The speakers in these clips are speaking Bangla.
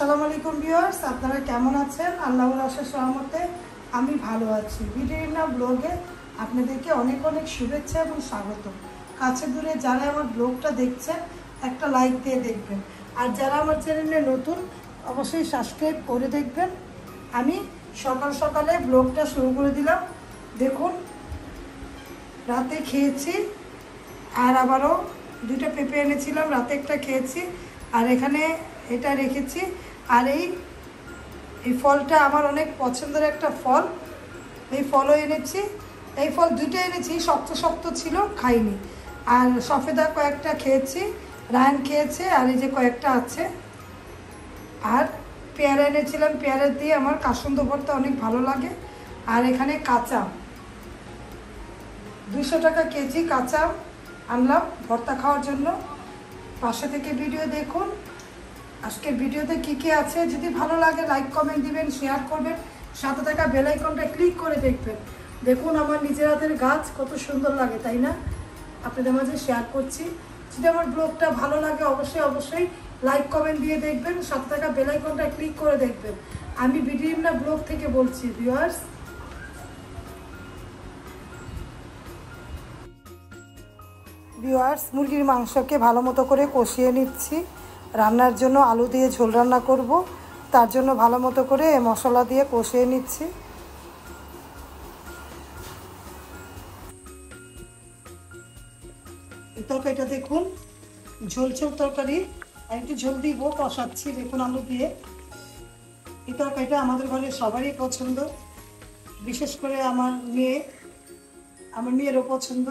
আসসালামু আলাইকুম ভিউয়ার্স, আপনারা কেমন আছেন? আল্লাহর অশেষ রহমতে আমি ভালো আছি। ভিডিওনা ব্লগে আপনাদেরকে অনেক অনেক শুভেচ্ছা এবং স্বাগত। কাছে দূরে যারা আমার ব্লগটা দেখছেন একটা লাইক দিয়ে দেখবেন, আর যারা আমার চ্যানেলে নতুন অবশ্যই সাবস্ক্রাইব করে দেখবেন। আমি সকাল সকালে ব্লগটা শুরু করে দিলাম। দেখুন, রাতে খেয়েছি আর আবারও দুটো পেঁপে এনেছিলাম, রাতে একটা খেয়েছি আর এখানে এটা রেখেছি। আর এই ফলটা আমার অনেক পছন্দের একটা ফল, এই ফলও এনেছি। এই ফল দুটো এনেছি, শক্ত শক্ত ছিল, খাইনি। আর সফেদা কয়েকটা খেয়েছি, রায়ন খেয়েছে, আর এই যে কয়েকটা আছে। আর পেয়ারা এনেছিলাম, পেয়ারা দিয়ে আমার কাসুন্দ ভর্তা অনেক ভালো লাগে। আর এখানে কাঁচা 200 টাকা কেজি কাঁচা আনলাম ভর্তা খাওয়ার জন্য। পাশে থেকে ভিডিও দেখুন। আজকের ভিডিওতে কী কী আছে, যদি ভালো লাগে লাইক কমেন্ট দিবেন, শেয়ার করবেন, সাথে থাকা বেল আইকনটা ক্লিক করে দেখবেন। দেখুন আমার নিজের হাতের গাছ, কত সুন্দর লাগে তাই না? আপনাদের মাঝে শেয়ার করছি। যদি আমার ব্লগটা ভালো লাগে অবশ্যই লাইক কমেন্ট দিয়ে দেখবেন, সাথে থাকা বেল আইকনটা ক্লিক করে দেখবেন। আমি ভিডিওনা ব্লগ থেকে বলছি ভিউয়ার্স, মুরগির মাংসকে ভালো মতো করে কষিয়ে নিচ্ছি। রান্নার জন্য আলু দিয়ে ঝোল রান্না করব, তার জন্য ভালো মতো করে মশলা দিয়ে কষিয়ে নিচ্ছি। এই তরকারিটা দেখুন, ঝোল তরকারি, আর একটু ঝোল দিব, কষাচ্ছি। দেখুন আলু দিয়ে। এই তরকারিটা আমাদের ঘরে সবারই পছন্দ, বিশেষ করে আমার মেয়েরও পছন্দ।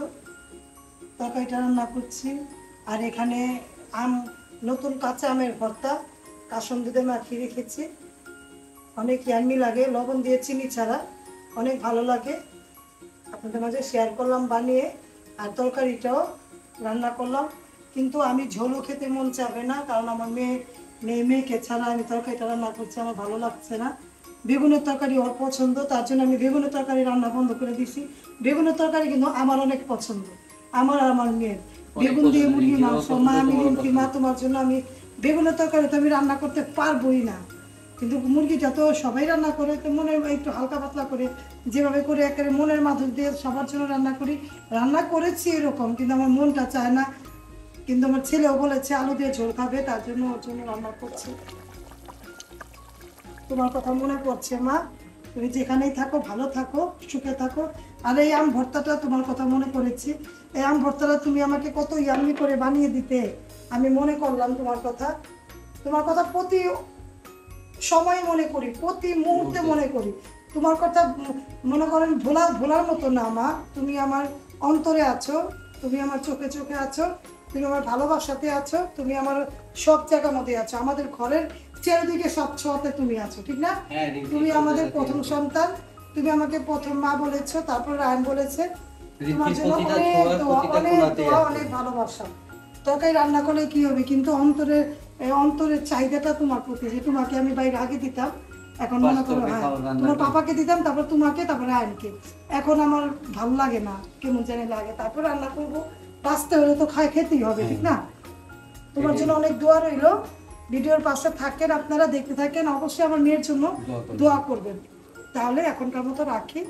তরকারিটা রান্না করছি। আর এখানে নতুন কাঁচা আমের ভর্তা কাসুন্দিতে মাখিয়ে রেখেছি। অনেক ইয়াম্মি লাগে, লবণ দিয়ে চিনি ছাড়া, অনেক ভালো লাগে। আপনাদের মাঝে শেয়ার করলাম বানিয়ে। আর তরকারিটাও রান্না করলাম, কিন্তু আমি ঝোলও খেতে মন চাবে না, কারণ আমার মেয়েকে ছাড়া আমি তরকারিটা রান্না করছি, আমার ভালো লাগছে না। বেগুনের তরকারি ওর পছন্দ, তার জন্য আমি বেগুনের তরকারি রান্না বন্ধ করে দিছি। বেগুনের তরকারি কিন্তু আমার অনেক পছন্দ, আমার আর আমার মেয়ের। বেগুন দিয়ে মুরগি মাংস, মা আমি রিম্পি, মা তোমার জন্য আমি বেগুনের তরকারি তো আমি রান্না করতে পারবোই না, কিন্তু মুরগিটা তো সবাই রান্না করে, তো মনে একটু হালকা পাতলা করে যেভাবে করে একেবারে মনের মাধুর দিয়ে সবার জন্য রান্না করেছি এরকম, কিন্তু আমার মনটা চায় না। কিন্তু আমার ছেলেও বলেছে আলু দিয়ে ঝোল খাবে, তার জন্য ওর জন্য রান্না করছি। তোমার কথা মনে পড়ছে মা, তুমি যেখানেই থাকো ভালো থাকো, সুখে থাকো। আর এই আম ভর্তাটা তোমার কথা মনে করেছি। এই আম ভর্তাটা তুমি আমাকে কত ইয়াম্মি করে বানিয়ে দিতে, আমি মনে করলাম তোমার কথা প্রতি সময় মনে করি, প্রতি মুহূর্তে মনে করি তোমার কথা। মনে করেন ভোলার মতো না মা, তুমি আমার অন্তরে আছো, তুমি আমার চোখে চোখে আছো, তুমি আমার ভালোবাসাতে আছো, তুমি আমার সব জায়গার মধ্যে আছো। আমাদের ঘরের চারিদিকে সব ছোঁয়াতে তুমি আছো, ঠিক না? তুমি আমাদের প্রথম সন্তান, তুমি আমাকে প্রথম মা বলেছো, তারপর রায়ন বলেছে। তোমার জন্য অনেক ভালোবাসা। তরকারি রান্না করলে কি হবে, কিন্তু অন্তরের চাহিদাটা তোমার প্রতি, যে তোমাকে আমি বাইরে আগে দিতাম, এখন মনে করো তোমার পাপাকে দিতাম, তারপর তোমাকে, তারপর রায়নকে। এখন আমার ভালো লাগে না, কেমন জানি লাগে। তারপর রান্না করবো, বাঁচতে হলে তো খেতেই হবে, ঠিক না? তোমার জন্য অনেক দোয়া রইলো। ভিডিওর পাশে থাকেন, আপনারা দেখতে থাকেন, অবশ্যই আমার মেয়ের জন্য দোয়া করবেন। তাহলে এখনকার মতো রাখি।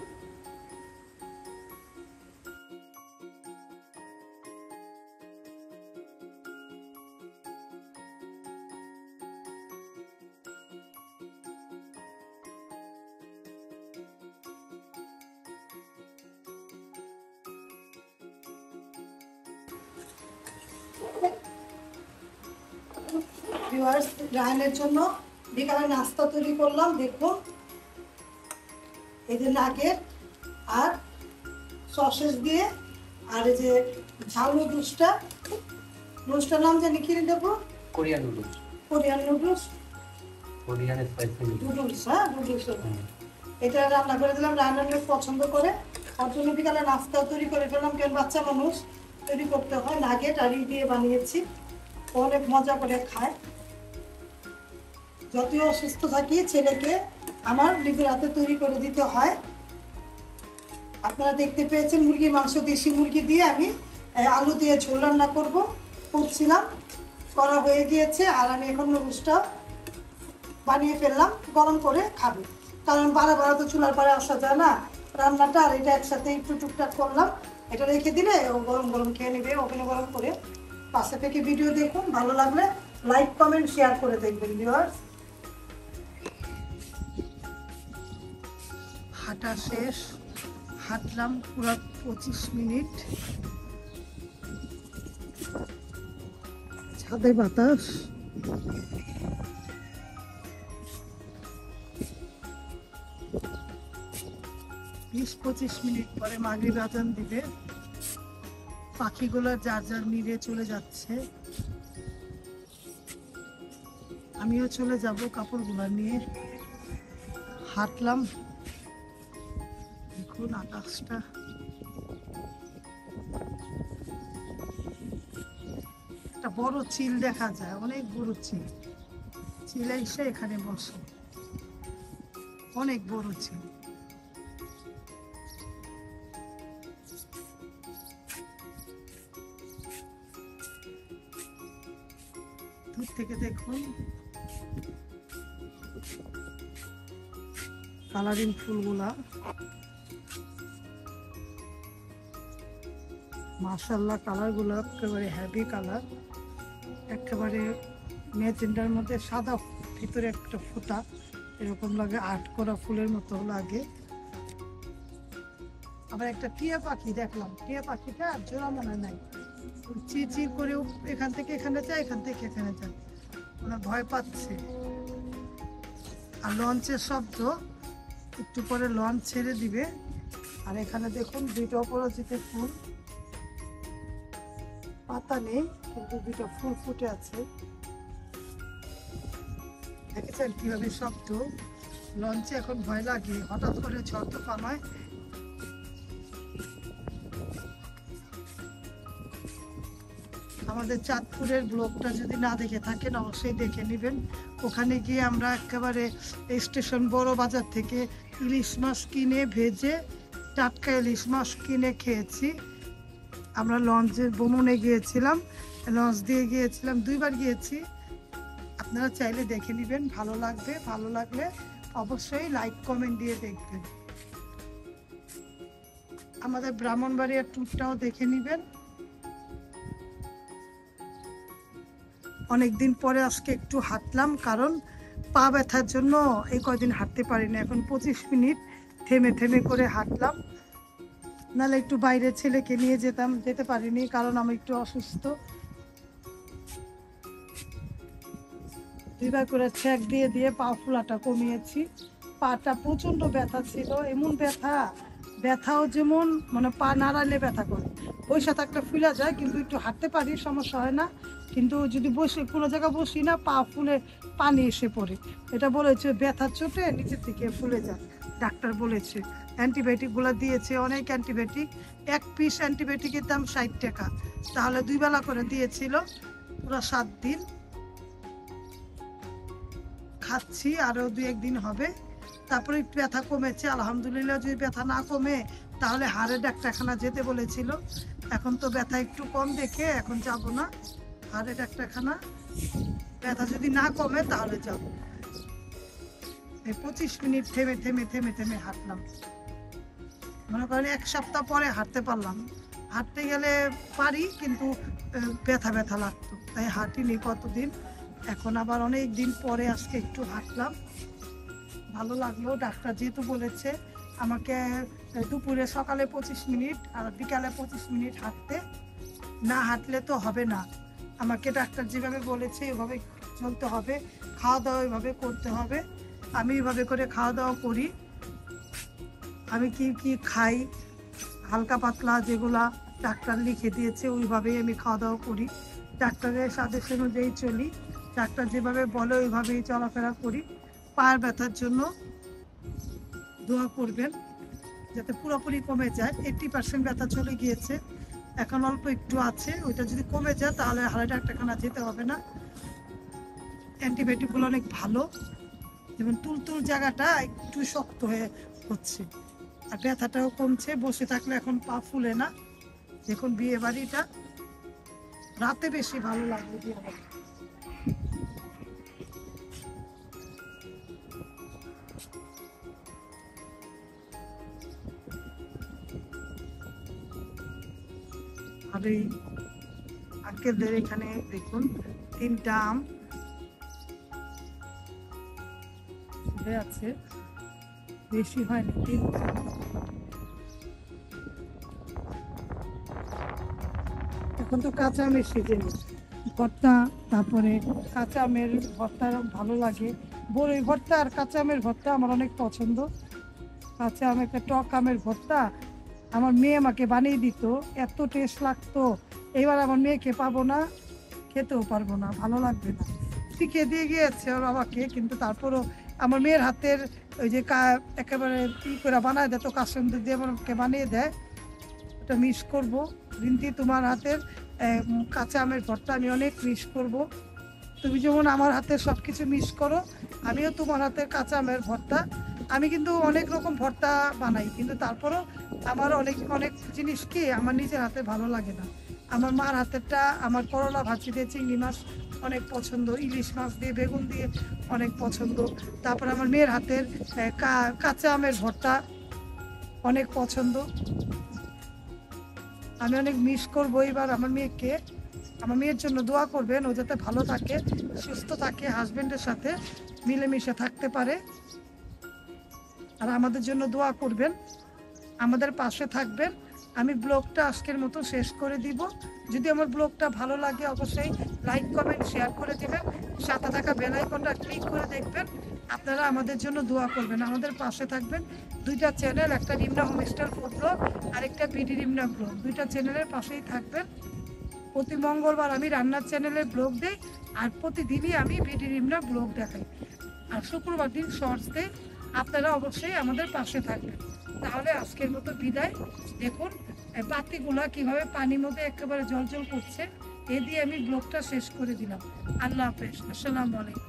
ভিউয়ার্স, রায়নের জন্য বিকালে নাস্তা তৈরি করলাম। দেখুন, এই যে নাগেট আর সসেস দিয়ে, আর এই যে ঝাল নুডলসটার নাম জানি কি দেবো, কোরিয়ান নুডলস, হ্যাঁ নুডলস। এটা রান্না করে দিলাম, রায়নের পছন্দ করে, তার জন্য বিকালে নাস্তা তৈরি করে ফেললাম, কেন বাচ্চা মানুষ তৈরি করতে হয়। নাগেট আর দিয়ে বানিয়েছি, অনেক মজা করে খায়। যতই অসুস্থ থাকি, ছেলেকে আমার নিজের হাতে তৈরি করে দিতে হয়। আপনারা দেখতে পেয়েছেন মুরগির মাংস, দেশি মুরগি দিয়ে আমি আলু দিয়ে ঝোল রান্না করছিলাম, করা হয়ে গিয়েছে। আর আমি এখন নুডলসটা বানিয়ে ফেললাম, গরম করে খাবে। কারণ বারে তো চুলার পাড়ে আসা যায় না রান্নাটা, আর এটা একসাথে একটু টুকটাক করলাম। এটা রেখে দিলে ও গরম গরম খেয়ে নেবে, ওভেনে গরম করে। পাশে থেকে ভিডিও দেখুন, ভালো লাগলে লাইক কমেন্ট শেয়ার করে দেখবেন ভিউয়ার্স। হাঁটা শেষ, হাঁটলাম পুরো 25 মিনিট, ছাদে বাতাস। 20-25 মিনিট পরে মাগরিব আজান দিবে। পাখিগুলো যার যার নিরে চলে যাচ্ছে, আমিও চলে যাব কাপড়গুলো নিয়ে। হাঁটলাম, দেখুন আকাশটা। একটা বড় চিল দেখা যায়, অনেক বড় চিল। চিলে এসে এখানে বসে, অনেক বড় চিল। দূর থেকে দেখুন কালারিং ফুলগুলা, মাশাআল্লাহ কালারগুলো একেবারে হেভি কালার, একেবারে মেজেন্ডার মধ্যে সাদা, ভিতরে একটা ফোঁটা এরকম লাগে, আর্ট করা ফুলের মতো লাগে। আবার একটা টিয়া পাখি দেখলাম, টিয়া পাখিটা জোড়া মনে নাই, চির করে এখান থেকে এখানে যায়, এখান থেকে এখানে যায়, ওরা ভয় পাচ্ছে। আর লঞ্চের শব্দ, একটু পরে লঞ্চ ছেড়ে দিবে। আর এখানে দেখুন দুইটা অপরাজিত ফুল, পাতা নেই কিন্তু দুইটা ফুল ফুটে আছে। দেখেছেন কিভাবে শব্দ? লঞ্চে এখন ভয় লাগে, হঠাৎ করে ঝড় তুফান হয়। আমাদের চাঁদপুরের ব্লগটা যদি না দেখে থাকেন অবশ্যই দেখে নেবেন। ওখানে গিয়ে আমরা একেবারে স্টেশন বড় বাজার থেকে ইলিশ মাছ কিনে ভেজে, টাটকা ইলিশ মাছ কিনে খেয়েছি। আমরা লঞ্চের ভ্রমণে গিয়েছিলাম, লঞ্চ দিয়ে গিয়েছিলাম, 2বার গিয়েছি। আপনারা চাইলে দেখে নেবেন, ভালো লাগবে। ভালো লাগলে অবশ্যই লাইক কমেন্ট দিয়ে দেখবেন। আমাদের ব্রাহ্মণবাড়িয়ার ট্যুরটাও দেখে নেবেন। অনেকদিন পরে আজকে একটু হাঁটলাম, কারণ পা ব্যথার জন্য এই কয়দিন হাঁটতে পারি না। এখন 25 মিনিট থেমে থেমে করে হাঁটলাম, নাহলে একটু বাইরে ছেলেকে নিয়ে যেতে পারিনি, কারণ আমি একটু অসুস্থ। 2বার করে ছ্যাঁক দিয়ে দিয়ে পা ফুলাটা কমিয়েছি। পাটা প্রচন্ড ব্যথা ছিল, এমন ব্যথাও যেমন মানে পা নাড়ালে ব্যথা করে, ওই সাথে একটা ফুলা যায়। কিন্তু একটু হাঁটতে পারি, সমস্যা হয় না। কিন্তু যদি বসে কোনো জায়গায় বসি না, পা ফুলে পানি এসে পড়ে। এটা বলেছে ব্যথার চোটে নিচের দিকে ফুলে যায়, ডাক্তার বলেছে। অ্যান্টিবায়োটিকগুলো দিয়েছে, অনেক অ্যান্টিবায়োটিক। 1 পিস অ্যান্টিবায়োটিকের দাম 60 টাকা, তাহলে 2 বেলা করে দিয়েছিল, পুরো 7 দিন খাচ্ছি। আরও 2-1 দিন হবে, তারপরে একটু ব্যথা কমেছে আলহামদুলিল্লাহ। যদি ব্যথা না কমে তাহলে হাড়ের ডাক্তারখানা যেতে বলেছিল। এখন তো ব্যথা একটু কম দেখে এখন যাব না হাড়ের ডাক্তারখানা। ব্যথা যদি না কমে তাহলে যাব। এই 25 মিনিট থেমে থেমে থেমে থেমে হাঁটলাম। মনে করেন 1 সপ্তাহ পরে হাঁটতে পারলাম। হাঁটতে গেলে পারি, কিন্তু ব্যথা ব্যথা লাগতো, তাই হাঁটিনি কতদিন। এখন আবার অনেক দিন পরে আজকে একটু হাঁটলাম, ভালো লাগলো। ডাক্তার যেহেতু বলেছে আমাকে দুপুরে সকালে 25 মিনিট আর বিকালে 25 মিনিট হাঁটতে, না হাঁটলে তো হবে না। আমাকে ডাক্তার যেভাবে বলেছে এভাবে চলতে হবে, খাওয়া দাওয়া এভাবে করতে হবে। আমি এভাবে করে খাওয়া দাওয়া করি। আমি কি কি খাই, হালকা পাতলা যেগুলা ডাক্তার লিখে দিয়েছে ওইভাবেই আমি খাওয়া দাওয়া করি। ডাক্তারের সাজেশন অনুযায়ী চলি, ডাক্তার যেভাবে বলে ওইভাবেই চলাফেরা করি। পায়ের ব্যথার জন্য দোয়া করবেন যাতে পুরোপুরি কমে যায়। 80% ব্যথা চলে গিয়েছে, এখন অল্প একটু আছে। ওইটা যদি কমে যায় তাহলে হাড়ের ডাক্তারখানা যেতে হবে না। অ্যান্টিবায়োটিকগুলো অনেক ভালো, যেমন তুলতুল জায়গাটা একটু শক্ত হয়ে হচ্ছে, আর ব্যথাটাও কমছে। বসে থাকলে এখন পা ফুলে না। দেখুন বিয়ে বাড়িটা রাতে বেশি ভালো লাগবে। বিয়ে বাড়ি আর এই আঙ্কেলদের এখানে দেখুন 3টা আম আছে, বেশি হয়নি, 3টা। এখন তো কাঁচা আমের সিজন, ভর্তা, তারপরে কাঁচা আমের ভর্তা ভালো লাগে। বড়ই ভর্তা আর কাঁচা আমের ভর্তা আমার অনেক পছন্দ। কাঁচা আম, একটা টক আমের ভর্তা আমার মেয়ে আমাকে বানিয়ে দিত, এত টেস্ট লাগতো। এবার আমার মেয়েকে পাবো না, খেতেও পারবো না, ভালো লাগবে না। শিখিয়ে দিয়ে গিয়েছে ওর বাবাকে, কিন্তু তারপরও আমার মেয়ের হাতের ওই যে একেবারে করে বানায় দেয়, তো কাসুন দিয়ে আমাকে বানিয়ে দেয়, ওটা মিস করবো। রিন্তি, তোমার হাতের কাঁচা আমের ভর্তা আমি অনেক মিস করব। তুমি যেমন আমার হাতের সব কিছু মিস করো, আমিও তোমার হাতের কাঁচা আমের ভর্তা। আমি কিন্তু অনেক রকম ভর্তা বানাই, কিন্তু তারপরও আমার অনেক অনেক জিনিস কি আমার নিজের হাতে ভালো লাগে না। আমার মার হাতেরটা, আমার করলা ভাজি দিয়ে চিংড়ি মাছ অনেক পছন্দ, ইলিশ মাছ দিয়ে বেগুন দিয়ে অনেক পছন্দ। তারপর আমার মেয়ের হাতের কাঁচা আমের ভর্তা অনেক পছন্দ। আমি অনেক মিস করবো এবার আমার মেয়েকে। আমার মেয়ের জন্য দোয়া করবেন, ও যাতে ভালো থাকে, সুস্থ থাকে, হাজবেন্ডের সাথে মিলেমিশে থাকতে পারে। আর আমাদের জন্য দোয়া করবেন, আমাদের পাশে থাকবেন। আমি ব্লগটা আজকের মতো শেষ করে দিব। যদি আমার ব্লগটা ভালো লাগে অবশ্যই লাইক, কমেন্ট, শেয়ার করে দিবেন। সাথে থাকা বেল আইকনটা ক্লিক করে দেখবেন। আপনারা আমাদের জন্য দোয়া করবেন, আমাদের পাশে থাকবেন। 2টা চ্যানেল, একটা রিমনা হোমস্টাইল ফুড ব্লগ আর একটা বিডি রিমনা ব্লগ, 2টা চ্যানেলের পাশেই থাকবেন। প্রতি মঙ্গলবার আমি রান্নার চ্যানেলের ব্লগ দিই, আর প্রতিদিনই আমি বিডি রিমনা ব্লগ দেখাই, আর শুক্রবার দিন শর্টস দিই। আপনারা অবশ্যই আমাদের পাশে থাকবেন। তাহলে আজকের মতো বিদায়। দেখুন বাতিগুলা কিভাবে পানির মধ্যে একেবারে জল করছে, এ দিয়ে আমি ব্লগটা শেষ করে দিলাম। আল্লাহ হাফেজ, আসসালামু আলাইকুম।